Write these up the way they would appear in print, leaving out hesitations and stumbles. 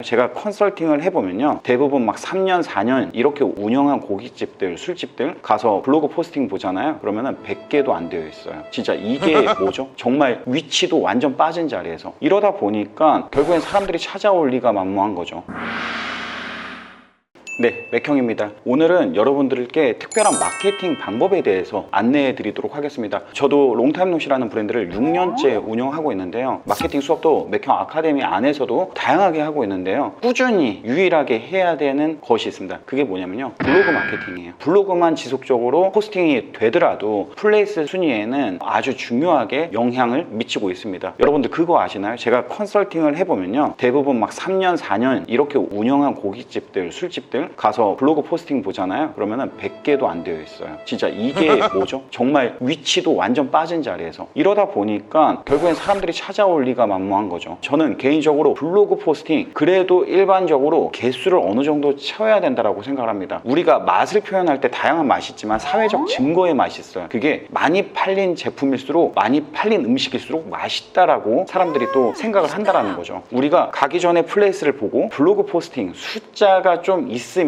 제가 컨설팅을 해보면요, 대부분 막 3년, 4년 이렇게 운영한 고깃집들, 술집들 가서 블로그 포스팅 보잖아요. 그러면은 100개도 안 되어 있어요. 진짜 이게 뭐죠? 정말 위치도 완전 빠진 자리에서. 이러다 보니까 결국엔 사람들이 찾아올 리가 만무한 거죠. 네, 맥형입니다. 오늘은 여러분들께 특별한 마케팅 방법에 대해서 안내해 드리도록 하겠습니다. 저도 롱타임노시라는 브랜드를 6년째 운영하고 있는데요, 마케팅 수업도 맥형 아카데미 안에서도 다양하게 하고 있는데요, 꾸준히 유일하게 해야 되는 것이 있습니다. 그게 뭐냐면요, 블로그 마케팅이에요. 블로그만 지속적으로 포스팅이 되더라도 플레이스 순위에는 아주 중요하게 영향을 미치고 있습니다. 여러분들 그거 아시나요? 제가 컨설팅을 해보면요, 대부분 막 3년, 4년 이렇게 운영한 고깃집들, 술집들 가서 블로그 포스팅 보잖아요. 그러면은 100개도 안 되어 있어요. 진짜 이게 뭐죠? 정말 위치도 완전 빠진 자리에서. 이러다 보니까 결국엔 사람들이 찾아올 리가 만무한 거죠. 저는 개인적으로 블로그 포스팅 그래도 일반적으로 개수를 어느 정도 채워야 된다고 생각을 합니다. 우리가 맛을 표현할 때 다양한 맛이 있지만 사회적 증거의 맛이 있어요. 그게 많이 팔린 제품일수록, 많이 팔린 음식일수록 맛있다라고 사람들이 또 생각을 한다라는 거죠. 우리가 가기 전에 플레이스를 보고 블로그 포스팅 숫자가 좀 있으면은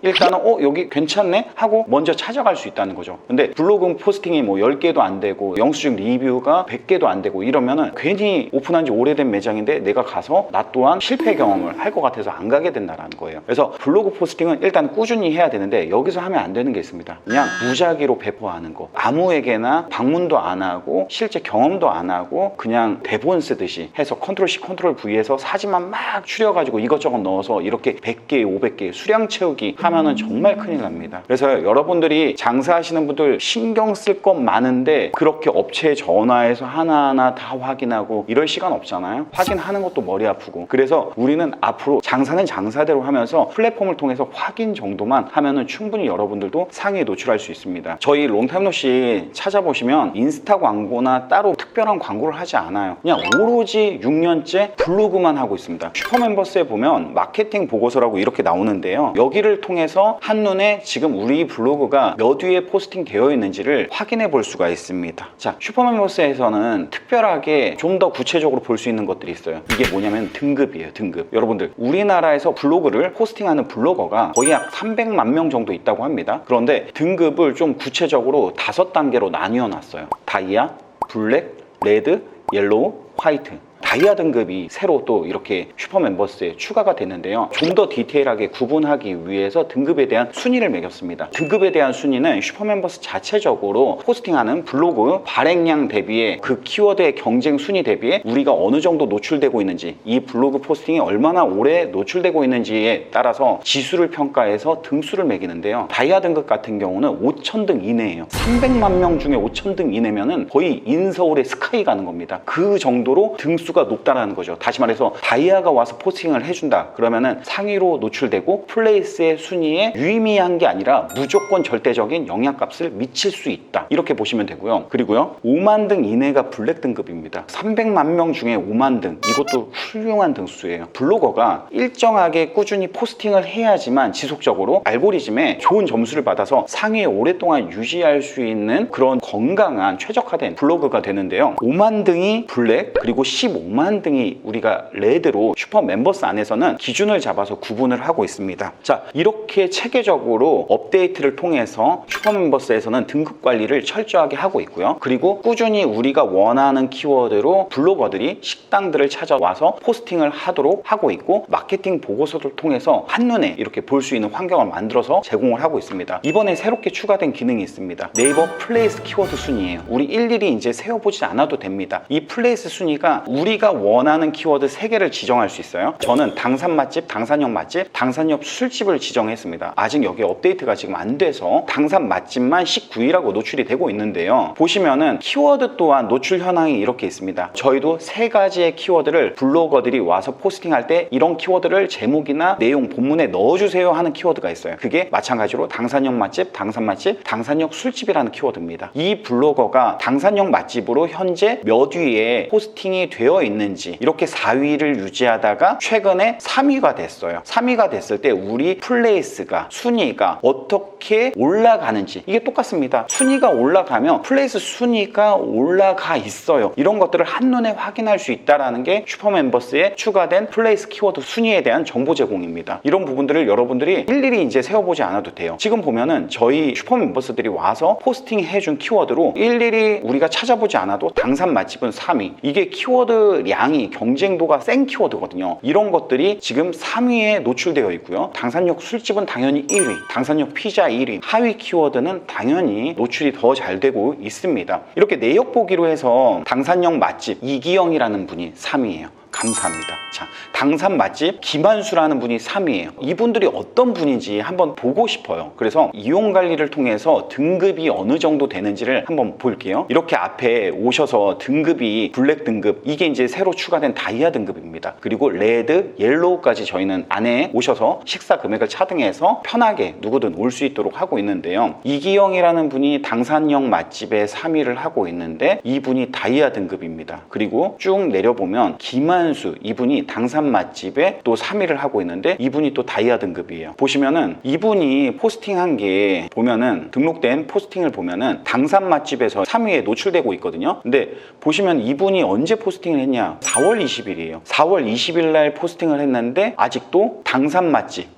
일단은 여기 괜찮네 하고 먼저 찾아갈 수 있다는 거죠. 근데 블로그 포스팅이 뭐 10개도 안 되고 영수증 리뷰가 100개도 안 되고 이러면은 괜히 오픈한 지 오래된 매장인데 내가 가서 나 또한 실패 경험을 할 것 같아서 안 가게 된다는 거예요. 그래서 블로그 포스팅은 일단 꾸준히 해야 되는데 여기서 하면 안 되는 게 있습니다. 그냥 무작위로 배포하는 거, 아무에게나 방문도 안 하고 실제 경험도 안 하고 그냥 대본 쓰듯이 해서 컨트롤 C 컨트롤 V에서 사진만 막 추려가지고 이것저것 넣어서 이렇게 100개 500개 수량 채우기 하면은 정말 큰일 납니다. 그래서 여러분들이 장사하시는 분들 신경 쓸 것 많은데 그렇게 업체에 전화해서 하나하나 다 확인하고 이럴 시간 없잖아요. 확인하는 것도 머리 아프고. 그래서 우리는 앞으로 장사는 장사대로 하면서 플랫폼을 통해서 확인 정도만 하면은 충분히 여러분들도 상위에 노출할 수 있습니다. 저희 롱타임노시 찾아보시면 인스타 광고나 따로 특별한 광고를 하지 않아요. 그냥 오로지 6년째 블로그만 하고 있습니다. 슈퍼멤버스에 보면 마케팅 보고서라고 이렇게 나오는데요, 여기를 통해서 한눈에 지금 우리 블로그가 몇 위에 포스팅 되어 있는지를 확인해 볼 수가 있습니다. 자, 슈퍼멤버스에서는 특별하게 좀 더 구체적으로 볼 수 있는 것들이 있어요. 이게 뭐냐면 등급이에요. 등급. 여러분들 우리나라에서 블로그를 포스팅하는 블로거가 거의 약 300만 명 정도 있다고 합니다. 그런데 등급을 좀 구체적으로 5단계로 나뉘어 놨어요. 다이아, 블랙, 레드, 옐로우, 화이트. 다이아 등급이 새로 또 이렇게 슈퍼멤버스에 추가가 됐는데요, 좀 더 디테일하게 구분하기 위해서 등급에 대한 순위를 매겼습니다. 등급에 대한 순위는 슈퍼멤버스 자체적으로 포스팅하는 블로그 발행량 대비에 그 키워드의 경쟁 순위 대비에 우리가 어느 정도 노출되고 있는지, 이 블로그 포스팅이 얼마나 오래 노출되고 있는지에 따라서 지수를 평가해서 등수를 매기는데요, 다이아 등급 같은 경우는 5,000등 이내예요. 300만 명 중에 5,000등 이내면은 거의 인서울의 스카이 가는 겁니다. 그 정도로 등수가 높다라는 거죠. 다시 말해서 다이아가 와서 포스팅을 해준다 그러면은 상위로 노출되고 플레이스의 순위에 유의미한 게 아니라 무조건 절대적인 영향값을 미칠 수 있다, 이렇게 보시면 되고요. 그리고요, 5만 등 이내가 블랙 등급입니다. 300만 명 중에 5만 등, 이것도 훌륭한 등수예요. 블로거가 일정하게 꾸준히 포스팅을 해야지만 지속적으로 알고리즘에 좋은 점수를 받아서 상위에 오랫동안 유지할 수 있는 그런 건강한 최적화된 블로그가 되는데요, 5만 등이 블랙, 그리고 15만 등이 우리가 레드로 슈퍼 멤버스 안에서는 기준을 잡아서 구분을 하고 있습니다. 자, 이렇게 체계적으로 업데이트를 통해서 슈퍼 멤버스에서는 등급 관리를 철저하게 하고 있고요. 그리고 꾸준히 우리가 원하는 키워드로 블로거들이 식당들을 찾아와서 포스팅을 하도록 하고 있고, 마케팅 보고서를 통해서 한눈에 이렇게 볼 수 있는 환경을 만들어서 제공을 하고 있습니다. 이번에 새롭게 추가된 기능이 있습니다. 네이버 플레이스 키워드 순위예요. 우리 일일이 이제 세어보지 않아도 됩니다. 이 플레이스 순위가 우리가 원하는 키워드 3개를 지정할 수 있어요. 저는 당산 맛집, 당산역 맛집, 당산역 술집을 지정했습니다. 아직 여기 업데이트가 지금 안 돼서 당산 맛집만 19위라고 노출이 되고 있는데요, 보시면은 키워드 또한 노출 현황이 이렇게 있습니다. 저희도 3가지의 키워드를 블로거들이 와서 포스팅할 때 이런 키워드를 제목이나 내용 본문에 넣어주세요 하는 키워드가 있어요. 그게 마찬가지로 당산역 맛집, 당산 맛집, 당산역 술집이라는 키워드입니다. 이 블로거가 당산역 맛집으로 현재 몇 위에 포스팅이 되어 되어 있는지 이렇게 4위를 유지하다가 최근에 3위가 됐어요. 3위가 됐을 때 우리 플레이스가 순위가 어떻게 올라가는지 이게 똑같습니다. 순위가 올라가면 플레이스 순위가 올라가 있어요. 이런 것들을 한눈에 확인할 수 있다는 게 슈퍼멤버스에 추가된 플레이스 키워드 순위에 대한 정보 제공입니다. 이런 부분들을 여러분들이 일일이 이제 세워보지 않아도 돼요. 지금 보면은 저희 슈퍼멤버스들이 와서 포스팅 해준 키워드로 일일이 우리가 찾아보지 않아도 당산 맛집은 3위. 이게 키워드량이 경쟁도가 센 키워드거든요. 이런 것들이 지금 3위에 노출되어 있고요. 당산역 술집은 당연히 1위, 당산역 피자 1위, 하위 키워드는 당연히 노출이 더 잘 되고 있습니다. 이렇게 내역 보기로 해서 당산역 맛집 이기영이라는 분이 3위예요. 감사합니다. 자, 당산 맛집 김한수라는 분이 3위예요. 이분들이 어떤 분인지 한번 보고 싶어요. 그래서 이용 관리를 통해서 등급이 어느 정도 되는지를 한번 볼게요. 이렇게 앞에 오셔서 등급이 블랙 등급, 이게 이제 새로 추가된 다이아 등급입니다. 그리고 레드, 옐로우까지 저희는 안에 오셔서 식사 금액을 차등해서 편하게 누구든 올 수 있도록 하고 있는데요. 이기영이라는 분이 당산역 맛집에 3위를 하고 있는데 이분이 다이아 등급입니다. 그리고 쭉 내려보면 김한수, 이분이 당산 맛집에 또 3위를 하고 있는데 이분이 또 다이아 등급이에요. 보시면은 이분이 포스팅한 게 보면은 등록된 포스팅을 보면은 당산 맛집에서 3위에 노출되고 있거든요. 근데 보시면 이분이 언제 포스팅을 했냐? 4월 20일이에요. 4월 20일 날 포스팅을 했는데 아직도 당산 맛집에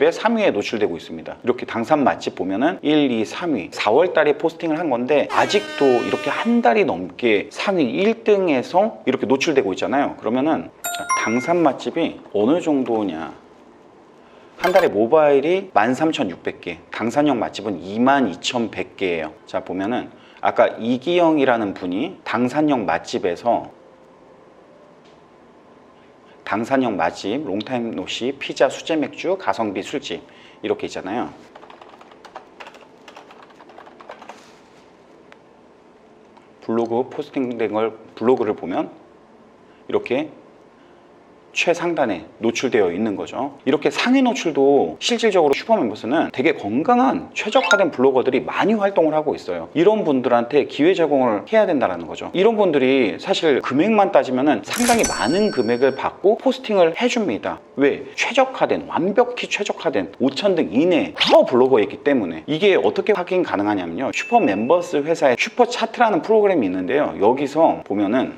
3위에 노출되고 있습니다. 이렇게 당산 맛집 보면은 1, 2, 3위 4월 달에 포스팅을 한 건데 아직도 이렇게 한 달이 넘게 상위 1등에서 이렇게 노출되고 있잖아요. 그러면은 당산 맛집이 어느 정도냐? 한 달에 모바일이 13,600개, 당산역 맛집은 22,100개예요. 자, 보면은 아까 이기영이라는 분이 당산역 맛집에서 당산역 맛집, 롱타임 노시, 피자, 수제 맥주, 가성비 술집 이렇게 있잖아요. 블로그 포스팅된 걸 블로그를 보면 이렇게 최상단에 노출되어 있는 거죠. 이렇게 상위 노출도 실질적으로 슈퍼멤버스는 되게 건강한 최적화된 블로거들이 많이 활동을 하고 있어요. 이런 분들한테 기회 제공을 해야 된다는 거죠. 이런 분들이 사실 금액만 따지면 상당히 많은 금액을 받고 포스팅을 해줍니다. 왜? 최적화된, 완벽히 최적화된 5,000등 이내 파워 블로거이기 때문에. 이게 어떻게 확인 가능하냐면요, 슈퍼멤버스 회사의 슈퍼차트라는 프로그램이 있는데요. 여기서 보면은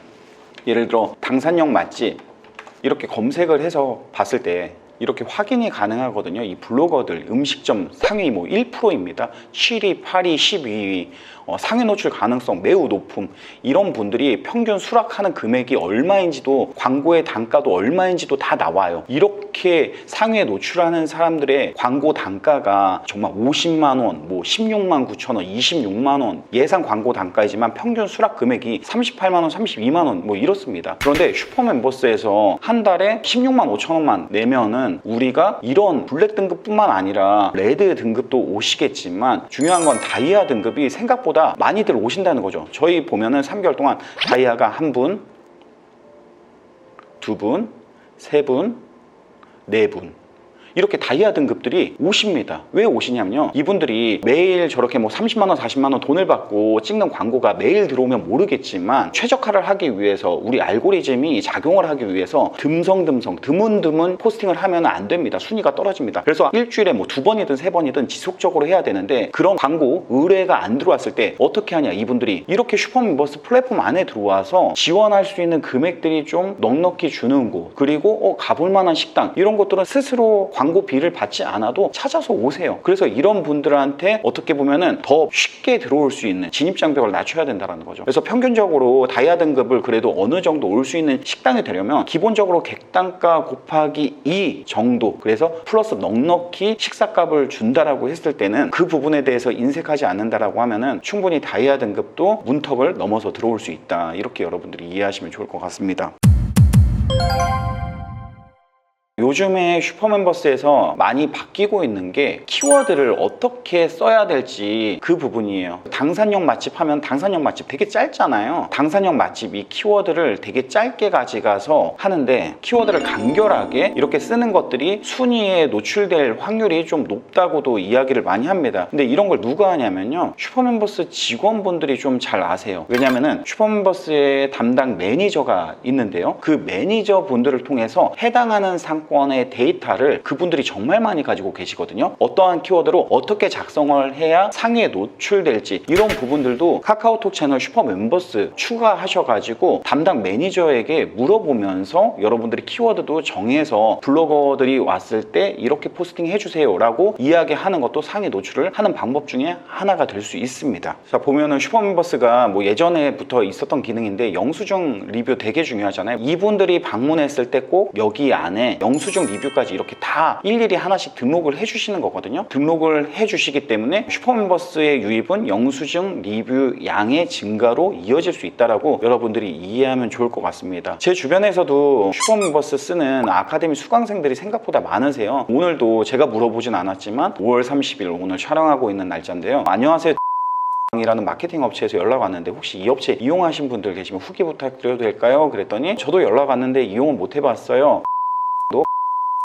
예를 들어 당산역 맛집 이렇게 검색을 해서 봤을 때 이렇게 확인이 가능하거든요. 이 블로거들 음식점 상위 1%입니다. 7위, 8위, 12위 상위 노출 가능성 매우 높음. 이런 분들이 평균 수락하는 금액이 얼마인지도, 광고의 단가도 얼마인지도 다 나와요. 이렇게 상위에 노출하는 사람들의 광고 단가가 정말 50만 원, 16만 9천 원, 26만 원 예상 광고 단가이지만 평균 수락 금액이 38만 원, 32만 원 이렇습니다. 그런데 슈퍼멤버스에서 한 달에 16만 5천 원만 내면은 우리가 이런 블랙 등급뿐만 아니라 레드 등급도 오시겠지만 중요한 건 다이아 등급이 생각보다 많이들 오신다는 거죠. 저희 보면은 3개월 동안 다이아가 1분, 2분, 3분, 4분 이렇게 다이아 등급들이 오십니다. 왜 오시냐면요, 이분들이 매일 저렇게 30만 원, 40만 원 돈을 받고 찍는 광고가 매일 들어오면 모르겠지만 최적화를 하기 위해서, 우리 알고리즘이 작용을 하기 위해서 듬성듬성 드문드문 포스팅을 하면 안 됩니다. 순위가 떨어집니다. 그래서 일주일에 2번이든 3번이든 지속적으로 해야 되는데 그런 광고 의뢰가 안 들어왔을 때 어떻게 하냐, 이분들이 이렇게 슈퍼멤버스 플랫폼 안에 들어와서 지원할 수 있는 금액들이 좀 넉넉히 주는 곳, 그리고 가볼 만한 식당, 이런 것들은 스스로 광고비를 받지 않아도 찾아서 오세요. 그래서 이런 분들한테 어떻게 보면은 더 쉽게 들어올 수 있는 진입장벽을 낮춰야 된다는 거죠. 그래서 평균적으로 다이아 등급을 그래도 어느 정도 올 수 있는 식당이 되려면 기본적으로 객단가 곱하기 2 정도, 그래서 플러스 넉넉히 식사값을 준다라고 했을 때는 그 부분에 대해서 인색하지 않는다라고 하면은 충분히 다이아 등급도 문턱을 넘어서 들어올 수 있다, 이렇게 여러분들이 이해하시면 좋을 것 같습니다. 요즘에 슈퍼멤버스에서 많이 바뀌고 있는 게 키워드를 어떻게 써야 될지 그 부분이에요. 당산역 맛집 하면 당산역 맛집 되게 짧잖아요. 당산역 맛집 이 키워드를 되게 짧게 가져가서 하는데 키워드를 간결하게 이렇게 쓰는 것들이 순위에 노출될 확률이 좀 높다고도 이야기를 많이 합니다. 근데 이런 걸 누가 하냐면요, 슈퍼멤버스 직원분들이 좀 잘 아세요. 왜냐면은 슈퍼멤버스의 담당 매니저가 있는데요, 그 매니저 분들을 통해서 해당하는 상권의 데이터를 그분들이 정말 많이 가지고 계시거든요. 어떠한 키워드로 어떻게 작성을 해야 상위에 노출될지 이런 부분들도 카카오톡 채널 슈퍼멤버스 추가하셔가지고 담당 매니저에게 물어보면서 여러분들이 키워드도 정해서 블로거들이 왔을 때 이렇게 포스팅 해주세요 라고 이야기하는 것도 상위 노출을 하는 방법 중에 하나가 될 수 있습니다. 자, 보면은 슈퍼멤버스가 뭐 예전에부터 있었던 기능인데 영수증 리뷰 되게 중요하잖아요. 이분들이 방문했을 때 꼭 여기 안에 영수증 리뷰까지 이렇게 다 일일이 하나씩 등록을 해주시는 거거든요. 등록을 해주시기 때문에 슈퍼멤버스의 유입은 영수증 리뷰 양의 증가로 이어질 수 있다라고 여러분들이 이해하면 좋을 것 같습니다. 제 주변에서도 슈퍼멤버스 쓰는 아카데미 수강생들이 생각보다 많으세요. 오늘도 제가 물어보진 않았지만 5월 30일 오늘 촬영하고 있는 날짜인데요. 안녕하세요, 이라는 마케팅 업체에서 연락 왔는데 혹시 이 업체 이용하신 분들 계시면 후기 부탁드려도 될까요? 그랬더니 저도 연락 왔는데 이용은 못 해봤어요.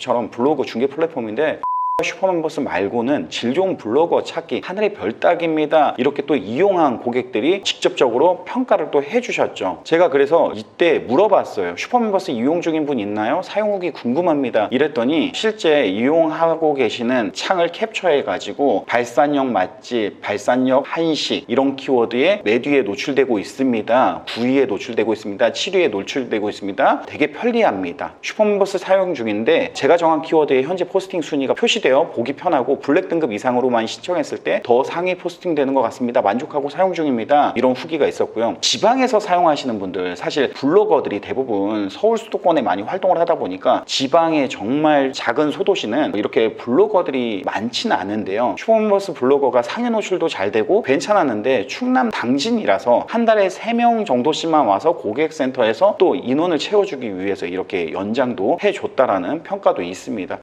처럼 블로그 중개 플랫폼인데 슈퍼멤버스 말고는 질 좋은 블로거 찾기 하늘의 별 따기입니다. 이렇게 또 이용한 고객들이 직접적으로 평가를 또 해주셨죠. 제가 그래서 이때 물어봤어요. 슈퍼멤버스 이용 중인 분 있나요? 사용 후기 궁금합니다. 이랬더니 실제 이용하고 계시는 창을 캡처해 가지고 발산역 맛집, 발산역 한식 이런 키워드에 몇 위에 노출되고 있습니다. 9위에 노출되고 있습니다. 7위에 노출되고 있습니다. 되게 편리합니다. 슈퍼멤버스 사용 중인데 제가 정한 키워드의 현재 포스팅 순위가 표시되어 보기 편하고 블랙 등급 이상으로만 신청했을 때 더 상위 포스팅 되는 것 같습니다. 만족하고 사용 중입니다. 이런 후기가 있었고요. 지방에서 사용하시는 분들, 사실 블로거들이 대부분 서울 수도권에 많이 활동을 하다 보니까 지방의 정말 작은 소도시는 이렇게 블로거들이 많지는 않은데요. 슈퍼멤버스 블로거가 상위 노출도 잘 되고 괜찮았는데 충남 당진이라서 한 달에 3명 정도씩만 와서 고객센터에서 또 인원을 채워주기 위해서 이렇게 연장도 해줬다라는 평가도 있습니다.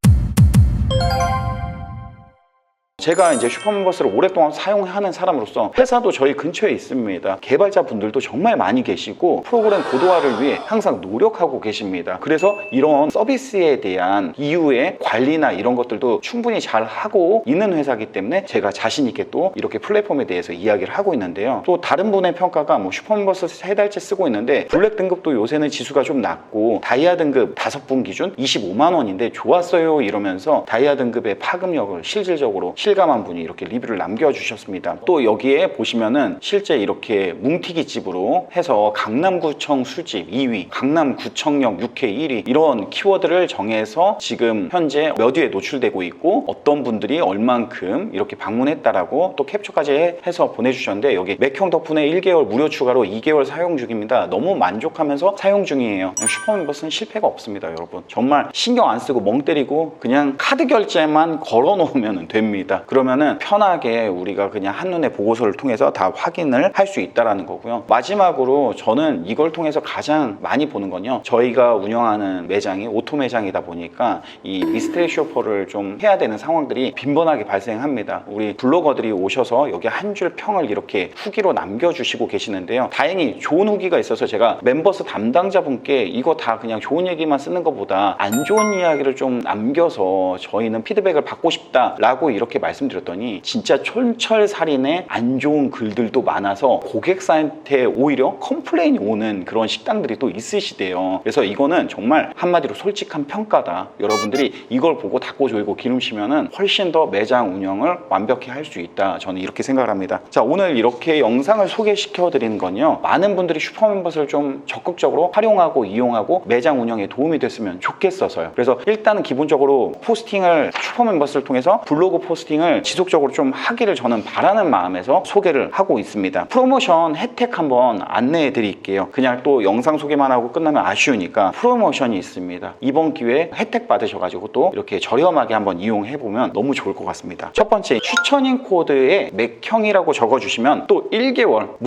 제가 이제 슈퍼멤버스를 오랫동안 사용하는 사람으로서 회사도 저희 근처에 있습니다. 개발자 분들도 정말 많이 계시고 프로그램 고도화를 위해 항상 노력하고 계십니다. 그래서 이런 서비스에 대한 이후의 관리나 이런 것들도 충분히 잘 하고 있는 회사이기 때문에 제가 자신 있게 또 이렇게 플랫폼에 대해서 이야기를 하고 있는데요. 또 다른 분의 평가가 뭐 슈퍼멤버스 3달째 쓰고 있는데 블랙 등급도 요새는 지수가 좀 낮고 다이아 등급 5분 기준 25만 원인데 좋았어요 이러면서 다이아 등급의 파급력을 실질적으로 실감한 분이 이렇게 리뷰를 남겨주셨습니다. 또 여기에 보시면은 실제 이렇게 뭉티기 집으로 해서 강남구청 수집 2위, 강남구청역 6회 1위 이런 키워드를 정해서 지금 현재 몇 위에 노출되고 있고 어떤 분들이 얼만큼 이렇게 방문했다라고 또 캡처까지 해서 보내주셨는데 여기 맥형 덕분에 1개월 무료 추가로 2개월 사용 중입니다. 너무 만족하면서 사용 중이에요. 슈퍼멤버스는 실패가 없습니다, 여러분. 정말 신경 안 쓰고 멍 때리고 그냥 카드 결제만 걸어 놓으면 됩니다. 그러면은 편하게 우리가 그냥 한눈에 보고서를 통해서 다 확인을 할 수 있다는 거고요. 마지막으로 저는 이걸 통해서 가장 많이 보는 건요, 저희가 운영하는 매장이 오토 매장이다 보니까 이 미스테리 쇼퍼를 좀 해야 되는 상황들이 빈번하게 발생합니다. 우리 블로거들이 오셔서 여기 한 줄 평을 이렇게 후기로 남겨주시고 계시는데요. 다행히 좋은 후기가 있어서 제가 멤버스 담당자분께 이거 다 그냥 좋은 얘기만 쓰는 것보다 안 좋은 이야기를 좀 남겨서 저희는 피드백을 받고 싶다라고 이렇게 말씀드렸더니 진짜 촌철살인의 안 좋은 글들도 많아서 고객사한테 오히려 컴플레인이 오는 그런 식당들이 또 있으시대요. 그래서 이거는 정말 한마디로 솔직한 평가다. 여러분들이 이걸 보고 닫고 조이고 기름시면은 훨씬 더 매장 운영을 완벽히 할 수 있다. 저는 이렇게 생각을 합니다. 자, 오늘 이렇게 영상을 소개시켜 드리는 건요, 많은 분들이 슈퍼멤버스를 좀 적극적으로 활용하고 이용하고 매장 운영에 도움이 됐으면 좋겠어서요. 그래서 일단은 기본적으로 포스팅을 슈퍼멤버스를 통해서 블로그 포스팅 마케팅을 지속적으로 좀 하기를 저는 바라는 마음에서 소개를 하고 있습니다. 프로모션 혜택 한번 안내해 드릴게요. 그냥 또 영상 소개만 하고 끝나면 아쉬우니까 프로모션이 있습니다. 이번 기회에 혜택 받으셔가지고 또 이렇게 저렴하게 한번 이용해 보면 너무 좋을 것 같습니다. 첫 번째, 추천인 코드에 맥형이라고 적어주시면 또 1개월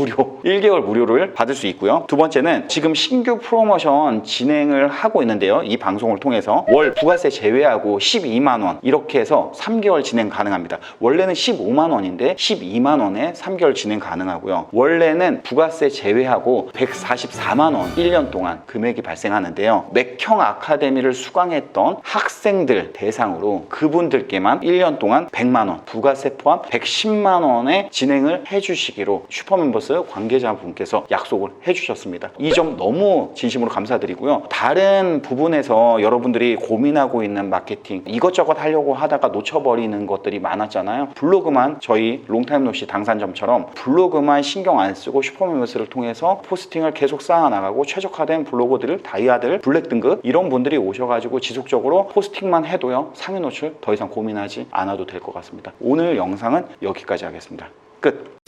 무료를 받을 수 있고요. 두 번째는 지금 신규 프로모션 진행을 하고 있는데요. 이 방송을 통해서 월 부가세 제외하고 12만 원 이렇게 해서 3개월 진행 가능합니다. 원래는 15만 원인데 12만 원에 3개월 진행 가능하고요. 원래는 부가세 제외하고 144만 원 1년 동안 금액이 발생하는데요. 맥형 아카데미를 수강했던 학생들 대상으로 그분들께만 1년 동안 100만 원 부가세 포함 110만 원에 진행을 해주시기로 슈퍼멤버스 관계자분께서 약속을 해주셨습니다. 이 점 너무 진심으로 감사드리고요. 다른 부분에서 여러분들이 고민하고 있는 마케팅 이것저것 하려고 하다가 놓쳐버리는 것들이 많았잖아요. 블로그만 저희 롱타임노시 당산점처럼 블로그만 신경 안 쓰고 슈퍼멤버스를 통해서 포스팅을 계속 쌓아나가고 최적화된 블로거들, 다이아들, 블랙 등급 이런 분들이 오셔가지고 지속적으로 포스팅만 해도요 상위 노출 더 이상 고민하지 않아도 될 것 같습니다. 오늘 영상은 여기까지 하겠습니다. 끝!